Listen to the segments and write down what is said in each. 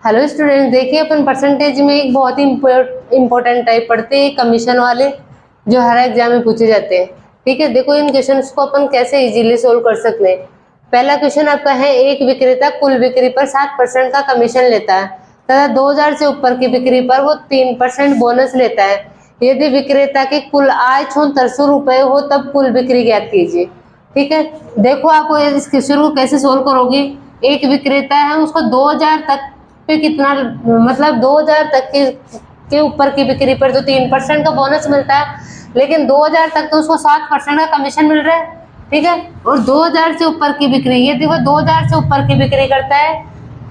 Hello student, देखिए अपन percentage में एक बहुत ही इम्पोर्टेंट टाइप पढ़ते हैं कमीशन वाले, जो हर एग्जाम में पूछे जाते हैं। ठीक है, देखो इन क्वेश्चंस को अपन कैसे इजीली सोल्व कर सकते हैं। पहला क्वेश्चन आपका है, एक विक्रेता कुल बिक्री पर 7% का कमीशन लेता है तथा 2000 से ऊपर की बिक्री पर वो 3% बोनस लेता है। यदि विक्रेता की कुल आय 7400 रुपये हो तब कुल बिक्री ज्ञात कीजिए। ठीक है, देखो आपको इस क्वेश्चन को कैसे सोल्व करोगे। एक विक्रेता है, उसको 2000 तक पे कितना, मतलब 2000 तक के ऊपर की बिक्री पर तो 3% का बोनस मिलता है, लेकिन 2000 तक तो उसको 7% का कमीशन मिल रहा है। ठीक है, और 2000 से ऊपर की बिक्री, ये देखो 2000 से ऊपर की बिक्री करता है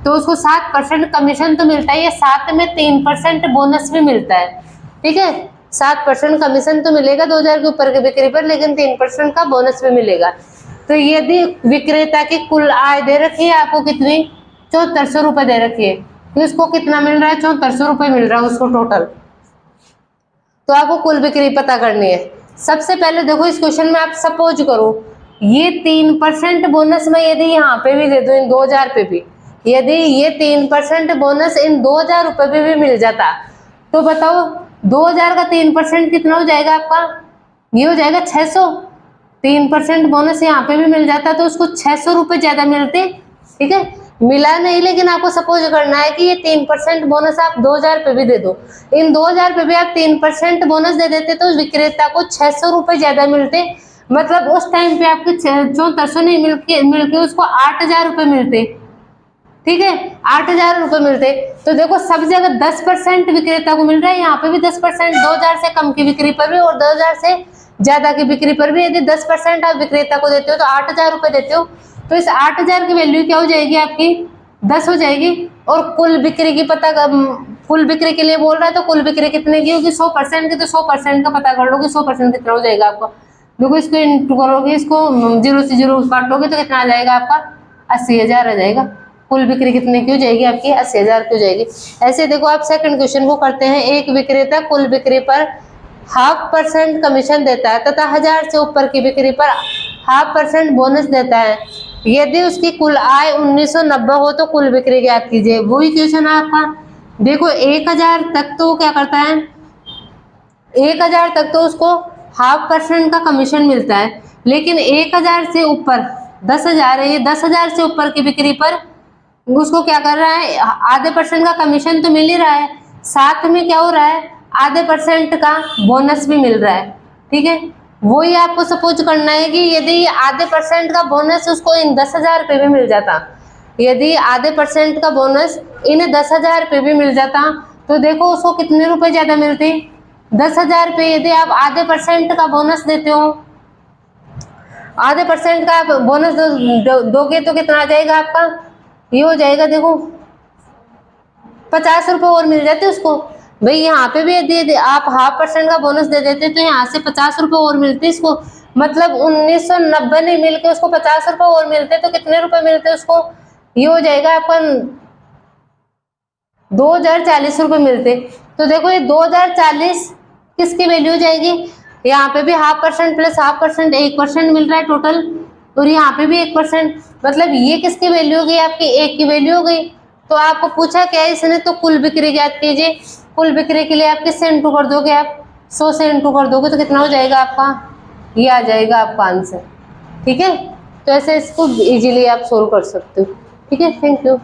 तो उसको 7% कमीशन तो मिलता है, ये साथ में 3% बोनस भी मिलता है। ठीक है, 7% कमीशन तो मिलेगा 2000 के ऊपर की बिक्री पर, लेकिन 3% का बोनस भी मिलेगा। तो यदि विक्रेता की कुल आय दे रखी है आपको कितनी, 7400 रुपये दे रखी है, तो इसको कितना मिल रहा है, 7400 रुपये मिल रहा है उसको टोटल। तो आपको कुल बिक्री पता करनी है। सबसे पहले देखो इस क्वेश्चन में आप सपोज करो ये 3% बोनस मैं यदि यहाँ पे भी दे दूं, इन 2000 पे भी, यदि ये 3% बोनस इन 2000 रुपये पे भी मिल जाता, तो बताओ 2000 का 3% कितना हो जाएगा आपका, ये हो जाएगा 600। 3% बोनस यहाँ पे भी मिल जाता तो उसको 600 रुपये ज्यादा मिलते। ठीक है, मिला नहीं, लेकिन आपको सपोज करना है कि ये 3% बोनस आप 2000 पे भी दे दो, इन 2000 पे भी आप 3% बोनस दे देते तो विक्रेता को 600 रुपये ज्यादा मिलते। मतलब उस टाइम पे आपके 7400 नहीं मिलके उसको 8000 रुपये मिलते। ठीक है, 8000 रुपये मिलते। तो देखो सब जगह 10% विक्रेता को मिल रहा है, यहाँ पे भी 10%, 2000 से कम की बिक्री पर भी और 2000 से ज्यादा की बिक्री पर भी यदि 10% आप विक्रेता को देते हो तो 8000 रुपये देते हो, तो इस 8000 की वैल्यू क्या हो जाएगी आपकी, 10 हो जाएगी। और कुल बिक्री की कुल बिक्री के लिए बोल रहा है तो कुल बिक्री कितने की होगी, 100% की, तो 100% का पता कर लो कि 100% कितना हो जाएगा आपका। देखो इसको इंटू करोगे, इसको 0 से 0 काटोगे तो कितना आ जाएगा आपका, 80000 आ जाएगा। कुल बिक्री कितने की हो जाएगी आपकी, 80000 की हो जाएगी। ऐसे देखो आप सेकंड क्वेश्चन को करते हैं, एक विक्रेता कुल बिक्री पर 0.5% कमीशन देता है तथा 1000 से ऊपर की बिक्री पर 0.5% बोनस देता है। यदि उसकी कुल आय 1990 हो तो कुल बिक्री ज्ञात कीजिए। वही क्वेश्चन है आपका। देखो 1000 तक तो क्या करता है, 1000 तक तो उसको 0.5% का कमीशन मिलता है, लेकिन 1000 से ऊपर 10,000 है, ये 10,000 से ऊपर की बिक्री पर उसको क्या कर रहा है, आधे परसेंट का कमीशन तो मिल ही रहा है, साथ में क्या हो रहा है, आधे परसेंट का बोनस भी मिल रहा है। ठीक है, वही आपको सपोज करना है कि यदि आधे परसेंट का बोनस उसको इन 10,000 पे भी मिल जाता, यदि आधे परसेंट का बोनस इन्हें 10,000 पे भी मिल जाता तो देखो उसको कितने रुपए ज्यादा मिलते, 10,000 पे यदि आप आधे परसेंट का बोनस देते हो, आधे परसेंट का आप बोनस दोगे तो कितना आ जाएगा आपका, ये हो जाएगा देखो 50 रुपये और मिल जाते उसको। भाई यहाँ पे भी यदि आप 0.5% का बोनस दे देते तो यहाँ से 50 रुपये और मिलते इसको, मतलब 1990 नहीं मिलके उसको 50 रुपये और मिलते तो कितने रुपए मिलते उसको, ये हो जाएगा आपका 2040 रुपये मिलते। तो देखो ये 2040 किसकी वैल्यू हो जाएगी, यहाँ पे भी 0.5% प्लस 0.5% 1% मिल रहा है टोटल, और यहाँ पे भी 1%, मतलब ये किसकी वैल्यू हो गई आपकी, 1 की वैल्यू हो गई। तो आपको पूछा क्या है इसने, तो कुल बिक्री ज्ञात कीजिए। कुल बिक्री के लिए आप किससे इंटू कर दोगे, आप 100 से इंटू कर दोगे तो कितना हो जाएगा आपका, ये आ जाएगा आपका आंसर। ठीक है, तो ऐसे इसको इजीली आप सोल्व कर सकते हो। ठीक है, थैंक यू।